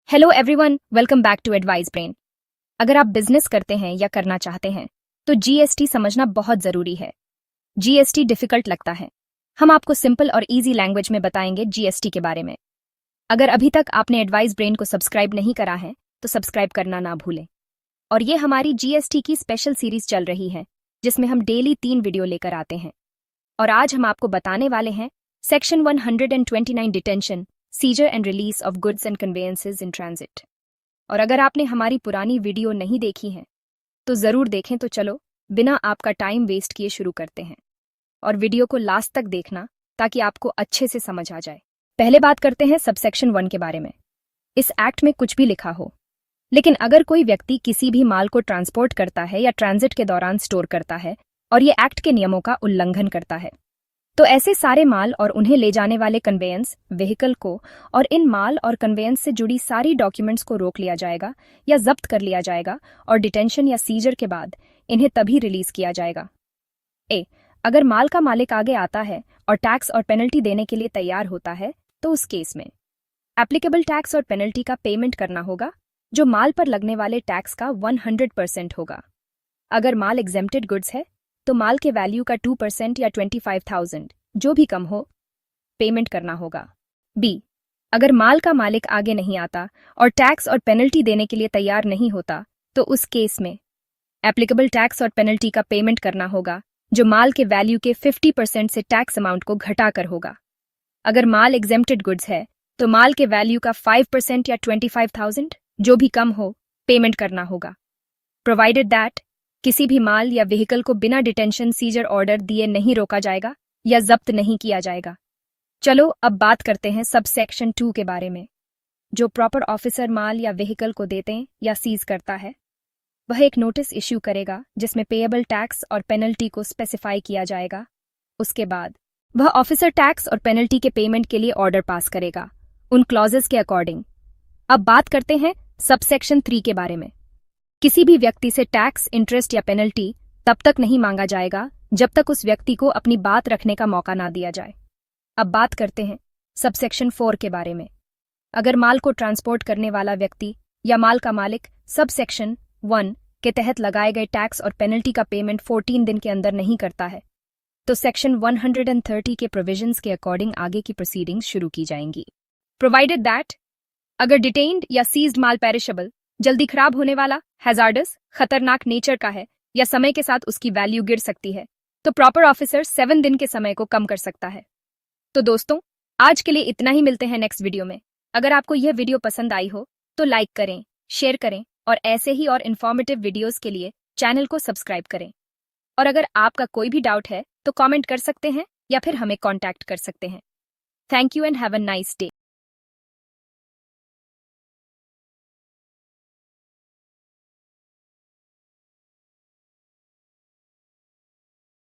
Hello everyone, welcome back to advice brain. अगर आप business करते हैं या करना चाहते हैं तो जीएसटी समझना बहुत जरूरी है। जीएसटी डिफिकल्ट लगता है, हम आपको सिंपल और इजी लैंग्वेज में बताएंगे जीएसटी के बारे में। अगर अभी तक आपने एडवाइस ब्रेन को सब्सक्राइब नहीं करा है तो सब्सक्राइब करना ना भूलें। और ये हमारी जीएसटी की स्पेशल सीरीज चल रही है जिसमें हम डेली 3 वीडियो लेकर आते हैं। और आज हम आपको बताने वाले हैं section 129 detention, seizure and release of goods and conveyances in transit. और अगर आपने हमारी पुरानी वीडियो नहीं देखी है तो जरूर देखें। तो चलो बिना आपका टाइम वेस्ट किए शुरू करते हैं और वीडियो को लास्ट तक देखना ताकि आपको अच्छे से समझ आ जाए। पहले बात करते हैं सबसेक्शन 1 के बारे में। इस एक्ट में कुछ भी लिखा हो, लेकिन अगर कोई व्यक्ति किसी भी माल को ट्रांसपोर्ट करता है या ट्रांजिट के दौरान स्टोर करता है और ये एक्ट के नियमों का उल्लंघन करता है तो ऐसे सारे माल और उन्हें ले जाने वाले कन्वेयंस व्हीकल को और इन माल और कन्वेयंस से जुड़ी सारी डॉक्यूमेंट्स को रोक लिया जाएगा या जब्त कर लिया जाएगा और डिटेंशन या सीजर के बाद इन्हें तभी रिलीज किया जाएगा। अगर माल का मालिक आगे आता है और टैक्स और पेनल्टी देने के लिए तैयार होता है तो उस केस में एप्लीकेबल टैक्स और पेनल्टी का पेमेंट करना होगा जो माल पर लगने वाले टैक्स का 100% होगा। अगर माल एग्जेम्प्टेड गुड्स है तो माल के वैल्यू का 2% या 25,000 जो भी कम हो पेमेंट करना होगा। अगर माल का मालिक आगे नहीं आता और टैक्स और पेनल्टी देने के लिए तैयार नहीं होता तो उस केस में एप्लीकेबल टैक्स और पेनल्टी का पेमेंट करना होगा जो माल के वैल्यू के 50% से टैक्स अमाउंट को घटाकर होगा। अगर माल एग्जेम्प्टेड गुड्स है तो माल के वैल्यू का 5% या 25,000 जो भी कम हो पेमेंट करना होगा, प्रोवाइडेड दैट किसी भी माल या व्हीकल को बिना डिटेंशन सीजर ऑर्डर दिए नहीं रोका जाएगा या जब्त नहीं किया जाएगा। चलो अब बात करते हैं सबसेक्शन 2 के बारे में। जो प्रॉपर ऑफिसर माल या व्हीकल को देते या सीज करता है वह एक नोटिस इश्यू करेगा जिसमें पेएबल टैक्स और पेनल्टी को स्पेसिफाई किया जाएगा। उसके बाद वह ऑफिसर टैक्स और पेनल्टी के पेमेंट के लिए ऑर्डर पास करेगा उन क्लॉजेस के अकॉर्डिंग। अब बात करते हैं सबसेक्शन 3 के बारे में। किसी भी व्यक्ति से टैक्स, इंटरेस्ट या पेनल्टी तब तक नहीं मांगा जाएगा जब तक उस व्यक्ति को अपनी बात रखने का मौका ना दिया जाए। अब बात करते हैं सबसेक्शन 4 के बारे में। अगर माल को ट्रांसपोर्ट करने वाला व्यक्ति या माल का मालिक सबसेक्शन 1 के तहत लगाए गए टैक्स और पेनल्टी का पेमेंट 14 दिन के अंदर नहीं करता है तो सेक्शन 130 के प्रोविजंस के अकॉर्डिंग आगे की प्रोसीडिंग्स शुरू की जाएंगी। प्रोवाइडेड दैट अगर डिटेन्ड या सीज्ड माल पेरिशेबल, जल्दी खराब होने वाला, हैजार्डस, खतरनाक नेचर का है या समय के साथ उसकी वैल्यू गिर सकती है तो प्रॉपर ऑफिसर 7 दिन के समय को कम कर सकता है। तो दोस्तों आज के लिए इतना ही, मिलते हैं नेक्स्ट वीडियो में। अगर आपको यह वीडियो पसंद आई हो तो लाइक करें, शेयर करें और ऐसे ही और इन्फॉर्मेटिव वीडियोस के लिए चैनल को सब्सक्राइब करें। और अगर आपका कोई भी डाउट है तो कमेंट कर सकते हैं या फिर हमें कॉन्टैक्ट कर सकते हैं। Thank you and have a nice day.